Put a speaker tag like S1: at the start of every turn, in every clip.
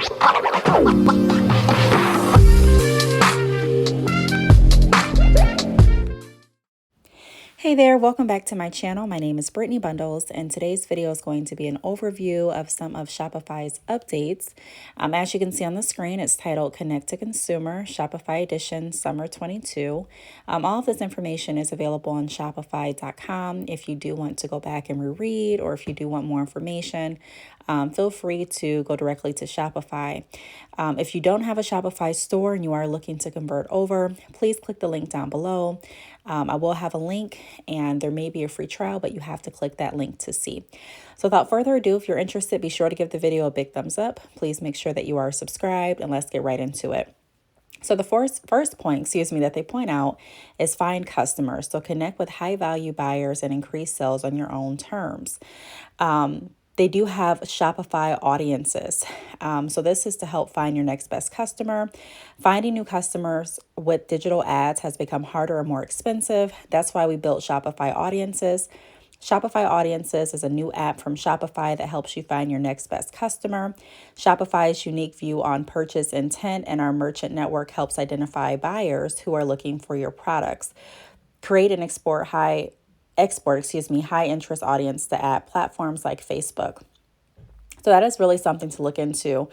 S1: Hey there, welcome back to my channel. My name is Brittney Bundles, and today's video is going to be an overview of some of Shopify's updates. As you can see on the screen, it's titled Connect to Consumer, Shopify Edition Summer 22. All of this information is available on Shopify.com if you do want to go back and reread, or if you do want more information. Feel free to go directly to Shopify. If you don't have a Shopify store and you are looking to convert over, please click the link down below. I will have a link and there may be a free trial, but you have to click that link to see. So without further ado, if you're interested, be sure to give the video a big thumbs up. Please make sure that you are subscribed, and let's get right into it. So the first point, that they point out is find customers. So connect with high value buyers and increase sales on your own terms. They do have Shopify audiences. So this is to help find your next best customer. Finding new customers with digital ads has become harder and more expensive. That's why we built Shopify audiences. Shopify Audiences is a new app from Shopify that helps you find your next best customer. Shopify's unique view on purchase intent and our merchant network helps identify buyers who are looking for your products. Create and export high interest audience to ad platforms like Facebook. So that is really something to look into.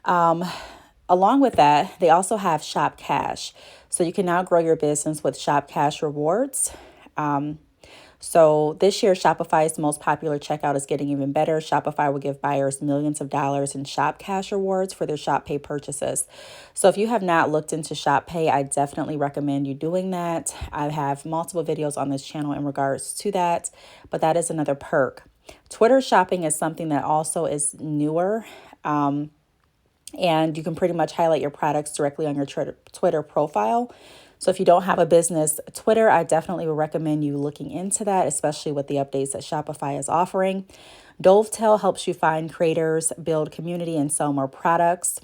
S1: Along with that, they also have Shop Cash. So you can now grow your business with Shop Cash rewards. So this year, Shopify's most popular checkout is getting even better. Shopify will give buyers millions of dollars in Shop Cash rewards for their Shop Pay purchases. So if you have not looked into Shop Pay, I definitely recommend you doing that. I have multiple videos on this channel in regards to that, but that is another perk. Twitter shopping is something that also is newer. And you can pretty much highlight your products directly on your Twitter profile. So if you don't have a business Twitter, I definitely would recommend you looking into that, especially with the updates that Shopify is offering. Dovetail helps you find creators, build community, and sell more products.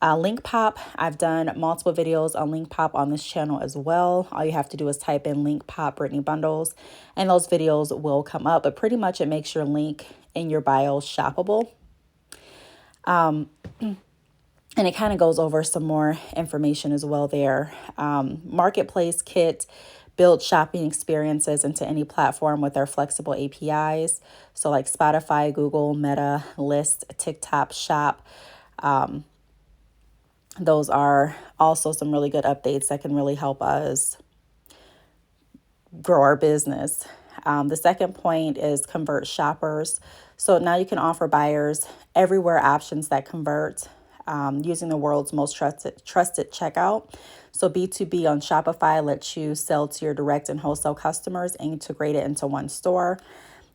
S1: Link Pop, I've done multiple videos on Link Pop on this channel as well. All you have to do is type in Link Pop Brittney Bundles, and those videos will come up. But pretty much it makes your link in your bio shoppable. And it kind of goes over some more information as well there. Marketplace Kit builds shopping experiences into any platform with their flexible APIs. So like Spotify, Google, Meta, List, TikTok, Shop. Those are also some really good updates that can really help us grow our business. The second point is convert shoppers. So now you can offer buyers everywhere options that convert. Using the world's most trusted checkout. So B2B on Shopify lets you sell to your direct and wholesale customers and integrate it into one store.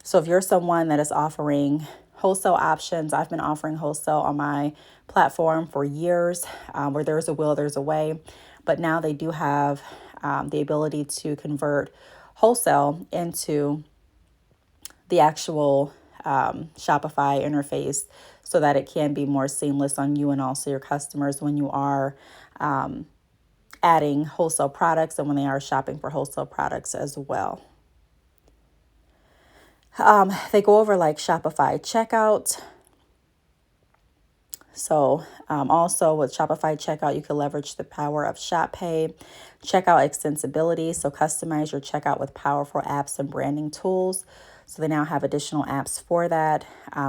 S1: So if you're someone that is offering wholesale options, I've been offering wholesale on my platform for years. Where there's a will, there's a way. But now they do have the ability to convert wholesale into the actual Shopify interface so that it can be more seamless on you and also your customers when you are adding wholesale products and when they are shopping for wholesale products as well. They go over like Shopify checkout. So also with Shopify checkout, you can leverage the power of Shop Pay, checkout extensibility. So customize your checkout with powerful apps and branding tools. So they now have additional apps for that.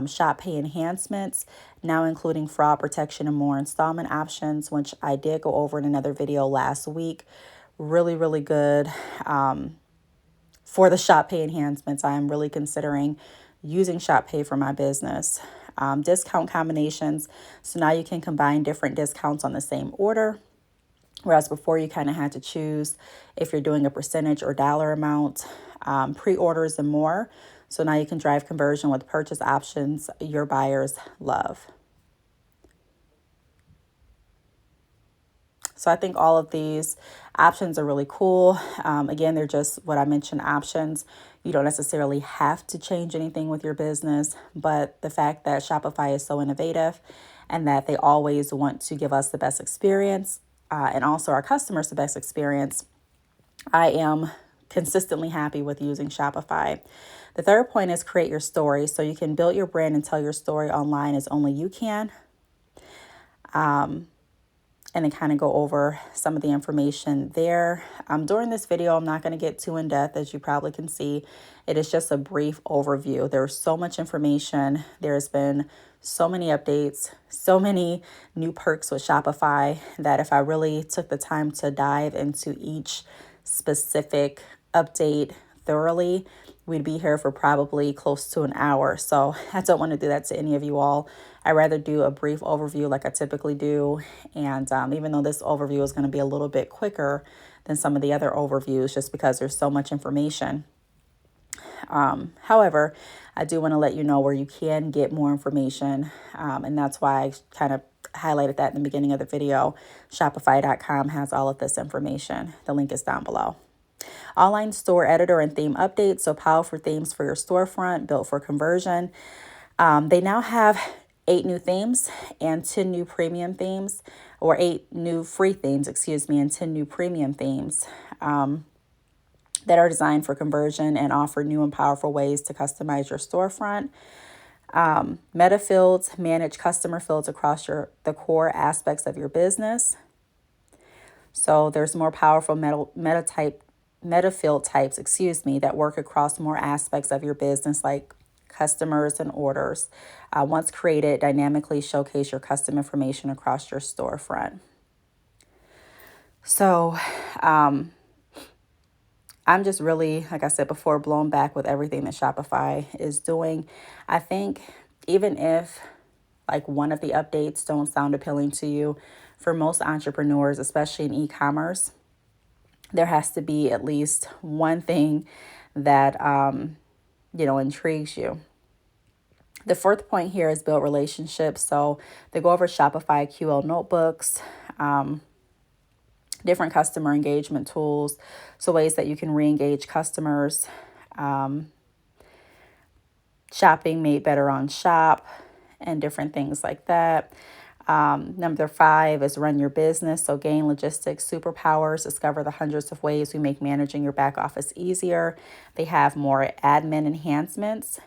S1: Shop Pay enhancements, now including fraud protection and more installment options, which I did go over in another video last week. Really, really good for the Shop Pay enhancements. I am really considering using Shop Pay for my business. Discount combinations. So now you can combine different discounts on the same order. Whereas before you kind of had to choose if you're doing a percentage or dollar amount, pre-orders and more. So now you can drive conversion with purchase options your buyers love. So I think all of these options are really cool. Again, they're just what I mentioned, options. You don't necessarily have to change anything with your business, but the fact that Shopify is so innovative and that they always want to give us the best experience and also our customers the best experience, I am consistently happy with using Shopify. The third point is create your story. So you can build your brand and tell your story online as only you can. and then kind of go over some of the information there. During this video, I'm not going to get too in depth, as you probably can see. It is just a brief overview. There's so much information. There's been so many updates, so many new perks with Shopify that if I really took the time to dive into each specific update thoroughly, we'd be here for probably close to an hour. So I don't want to do that to any of you all. I'd rather do a brief overview like I typically do. And even though this overview is going to be a little bit quicker than some of the other overviews, just because there's so much information. However, I do want to let you know where you can get more information. And that's why I kind of highlighted that in the beginning of the video. Shopify.com has all of this information. The link is down below. Online store editor and theme updates. So powerful themes for your storefront built for conversion. They now have 8 new themes and 10 new premium themes, or 8 new free themes, and 10 new premium themes that are designed for conversion and offer new and powerful ways to customize your storefront. Meta fields manage customer fields across the core aspects of your business. So there's more powerful meta field types, that work across more aspects of your business, like customers and orders. Once created, dynamically showcase your custom information across your storefront. So I'm just really, like I said before, blown back with everything that Shopify is doing. I think even if like one of the updates don't sound appealing to you, for most entrepreneurs, especially in e-commerce, there has to be at least one thing that, intrigues you. The fourth point here is build relationships. So they go over Shopify QL notebooks, different customer engagement tools, so ways that you can re-engage customers, shopping made better on Shop, and different things like that. Number 5 is run your business. So gain logistics superpowers, discover the hundreds of ways we make managing your back office easier. They have more admin enhancements.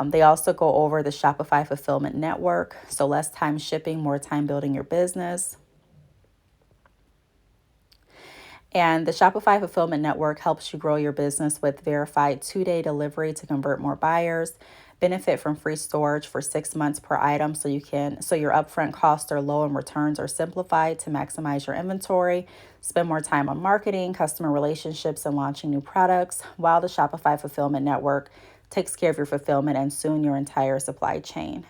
S1: They also go over the Shopify Fulfillment Network. So less time shipping, more time building your business. And the Shopify Fulfillment Network helps you grow your business with verified 2-day delivery to convert more buyers. Benefit from free storage for 6 months per item, so your upfront costs are low and returns are simplified to maximize your inventory. Spend more time on marketing, customer relationships, and launching new products, while the Shopify Fulfillment Network takes care of your fulfillment and soon your entire supply chain.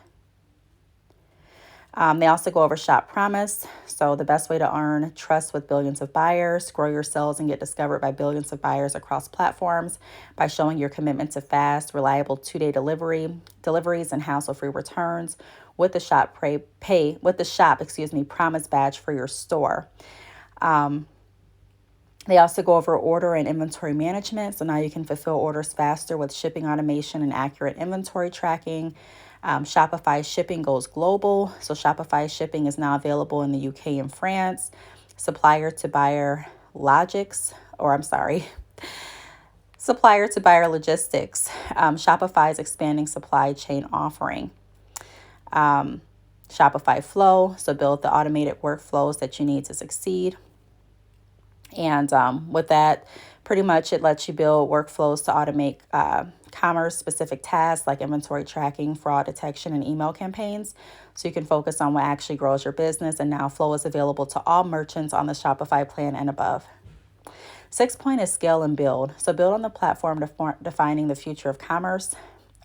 S1: They also go over Shop Promise. So the best way to earn trust with billions of buyers, grow your sales, and get discovered by billions of buyers across platforms by showing your commitment to fast, reliable 2-day deliveries, and hassle-free returns with the Shop Promise badge for your store. They also go over order and inventory management. So now you can fulfill orders faster with shipping automation and accurate inventory tracking. Shopify shipping goes global. So Shopify shipping is now available in the UK and France. Supplier to buyer logistics. Shopify is expanding supply chain offering. Shopify Flow. So build the automated workflows that you need to succeed. And with that, pretty much it lets you build workflows to automate commerce-specific tasks like inventory tracking, fraud detection, and email campaigns. So you can focus on what actually grows your business. And now Flow is available to all merchants on the Shopify plan and above. 6th point is scale and build. So build on the platform defining the future of commerce.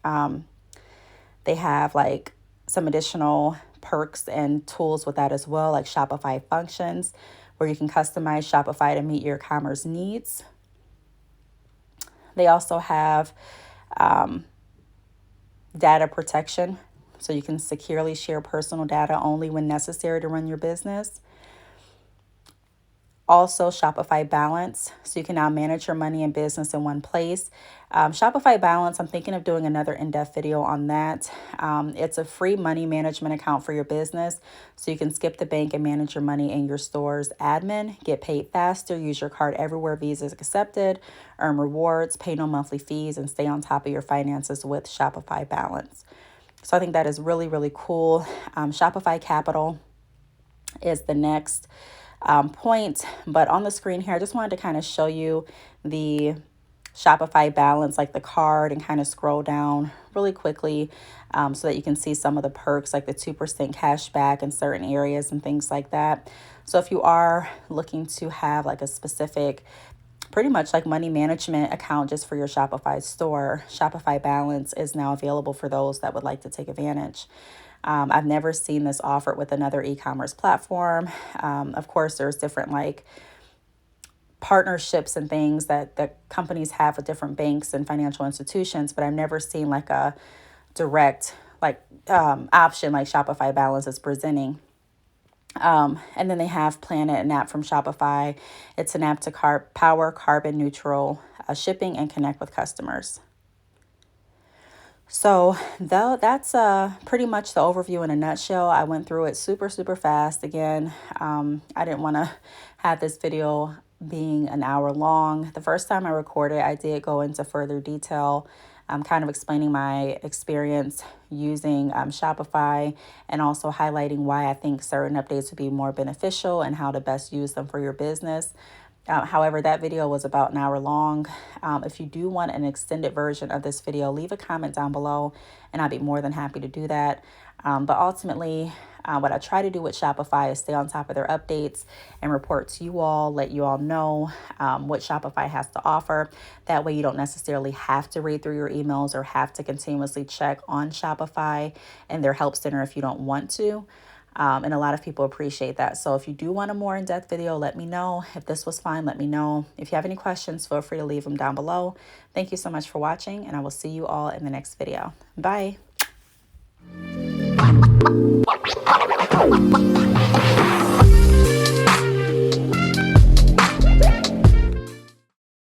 S1: They have like some additional perks and tools with that as well, like Shopify Functions, where you can customize Shopify to meet your commerce needs. They also have data protection, so you can securely share personal data only when necessary to run your business. Also, Shopify Balance, so you can now manage your money and business in one place. Shopify Balance, I'm thinking of doing another in-depth video on that. It's a free money management account for your business, so you can skip the bank and manage your money in your store's admin, get paid faster, use your card everywhere Visa is accepted, earn rewards, pay no monthly fees, and stay on top of your finances with Shopify Balance. So I think that is really, really cool. Shopify Capital is the next point. But on the screen here, I just wanted to kind of show you the Shopify balance, like the card, and kind of scroll down really quickly so that you can see some of the perks, like the 2% cash back in certain areas and things like that. So if you are looking to have like a specific, pretty much like money management account just for your Shopify store, Shopify Balance is now available for those that would like to take advantage. I've never seen this offered with another e-commerce platform. Of course, there's different like partnerships and things that companies have with different banks and financial institutions, but I've never seen like a direct like option like Shopify Balance is presenting. And then they have Planet, an app from Shopify. It's an app to power carbon neutral shipping and connect with customers. So though that's pretty much the overview in a nutshell. I went through it super, super fast. Again, I didn't want to have this video being an hour long. The first time I recorded, I did go into further detail, kind of explaining my experience using Shopify and also highlighting why I think certain updates would be more beneficial and how to best use them for your business. However, that video was about an hour long. If you do want an extended version of this video, leave a comment down below and I'd be more than happy to do that. But ultimately, what I try to do with Shopify is stay on top of their updates and report to you all, let you all know what Shopify has to offer. That way you don't necessarily have to read through your emails or have to continuously check on Shopify and their help center if you don't want to. And a lot of people appreciate that. So if you do want a more in-depth video, let me know. If this was fine, let me know. If you have any questions, feel free to leave them down below. Thank you so much for watching, and I will see you all in the next video. Bye.